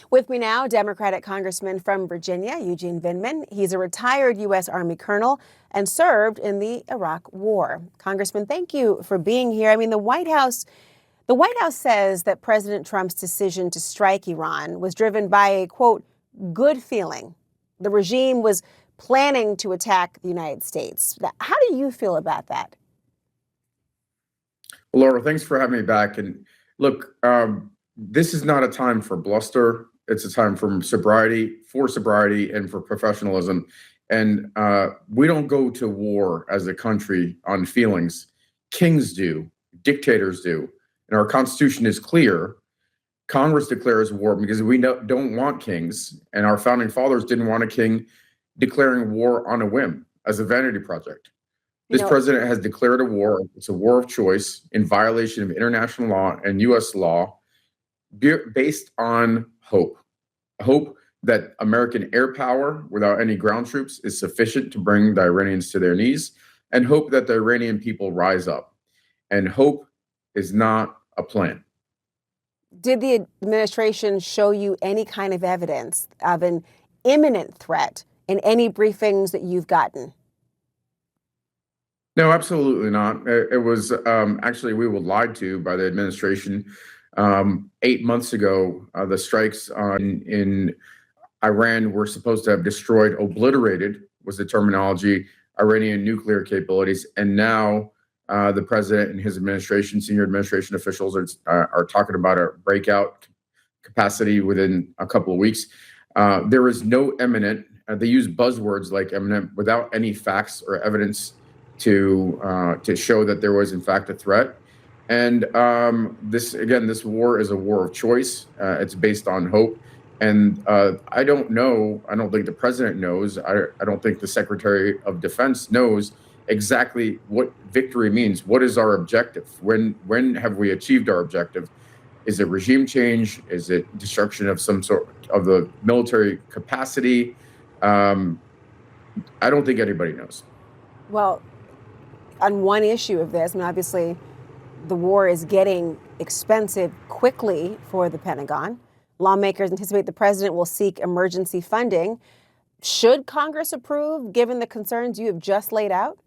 With me now, Democratic Congressman from Virginia, Eugene Vindman. He's a retired U.S. Army colonel and served in the Iraq War. Congressman, thank you for being here. I mean, the White House says that President Trump's decision to strike Iran was driven by a, quote, good feeling. The regime was planning to attack the United States. How do you feel about that? Well, Laura, thanks for having me back. And look, this is not a time for bluster. It's a time for sobriety, and for professionalism. And we don't go to war as a country on feelings. Kings do, dictators do. And our Constitution is clear. Congress declares war because we don't want kings. And our founding fathers didn't want a king declaring war on a whim as a vanity project. This president has declared a war. It's a war of choice in violation of international law and U.S. law based on hope. Hope that American air power without any ground troops is sufficient to bring the Iranians to their knees, and hope that the Iranian people rise up. And hope is not a plan. Did the administration show you any kind of evidence of an imminent threat in any briefings that you've gotten? No, absolutely not. It was actually, we were lied to by the administration. 8 months ago, the strikes in Iran were supposed to have destroyed, obliterated was the terminology, Iranian nuclear capabilities. And now the president and his administration, senior administration officials are talking about a breakout capacity within a couple of weeks. There is no imminent, they use buzzwords like imminent without any facts or evidence to show that there was in fact a threat. And this war is a war of choice. It's based on hope. And I don't know, I don't think the president knows, I don't think the Secretary of Defense knows exactly what victory means. What is our objective? When have we achieved our objective? Is it regime change? Is it destruction of some sort of the military capacity? I don't think anybody knows. Well, on one issue of this, I mean, obviously, the war is getting expensive quickly for the Pentagon. Lawmakers anticipate the president will seek emergency funding. Should Congress approve, given the concerns you have just laid out?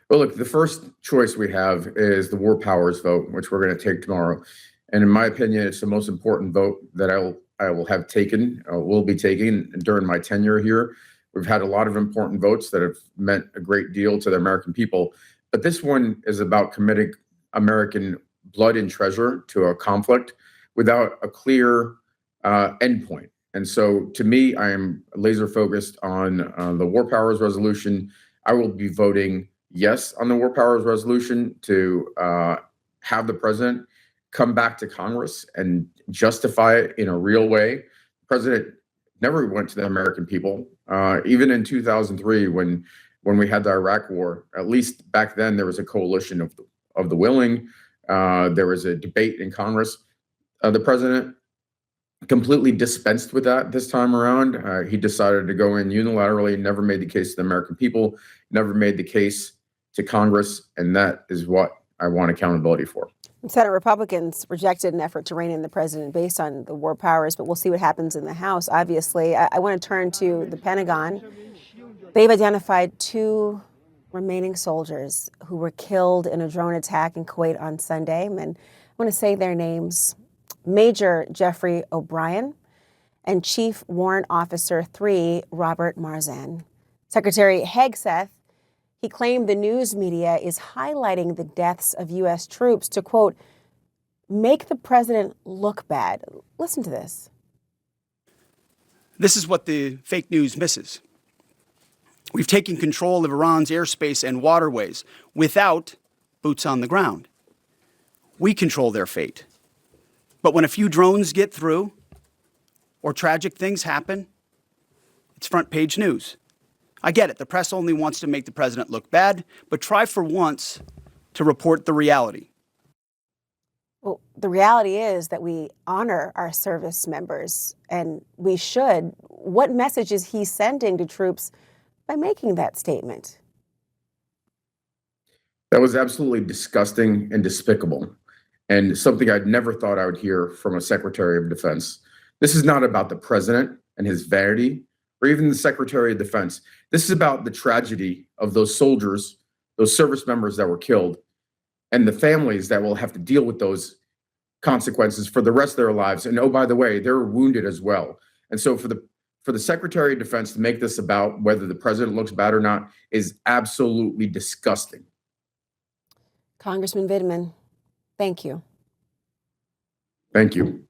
Well, look, the first choice we have is the war powers vote, which we're going to take tomorrow. And in my opinion, it's the most important vote that I will have taken, will be taking during my tenure here. We've had a lot of important votes that have meant a great deal to the American people. But this one is about committing American blood and treasure to a conflict without a clear endpoint. And so to me, I am laser focused on the War Powers Resolution. I will be voting yes on the War Powers Resolution to have the president come back to Congress and justify it in a real way. The president never went to the American people. Even in 2003, when we had the Iraq War, at least back then there was a coalition of the willing. There was a debate in Congress. The president completely dispensed with that this time around. He decided to go in unilaterally, never made the case to the American people, never made the case to Congress, and that is what I want accountability for. Senate Republicans rejected an effort to rein in the president based on the war powers, but we'll see what happens in the House, obviously. I want to turn to the Pentagon. They've identified 2 remaining soldiers who were killed in a drone attack in Kuwait on Sunday. And I want to say their names: Major Jeffrey O'Brien and Chief Warrant Officer 3, Robert Marzan. Secretary Hegseth, he claimed the news media is highlighting the deaths of U.S. troops to, quote, make the president look bad. Listen to this. This is what the fake news misses. We've taken control of Iran's airspace and waterways without boots on the ground. We control their fate. But when a few drones get through or tragic things happen, it's front page news. I get it. The press only wants to make the president look bad, but try for once to report the reality. Well, the reality is that we honor our service members, and we should. What message is he sending to troops by making that statement? That was absolutely disgusting and despicable. and something I'd never thought I would hear from a Secretary of Defense. This is not about the president and his vanity, or even the Secretary of Defense. This is about the tragedy of those soldiers, those service members that were killed, and the families that will have to deal with those consequences for the rest of their lives. And oh, by the way, they're wounded as well. And so for the Secretary of Defense to make this about whether the president looks bad or not is absolutely disgusting. Congressman Vindman, thank you. Thank you.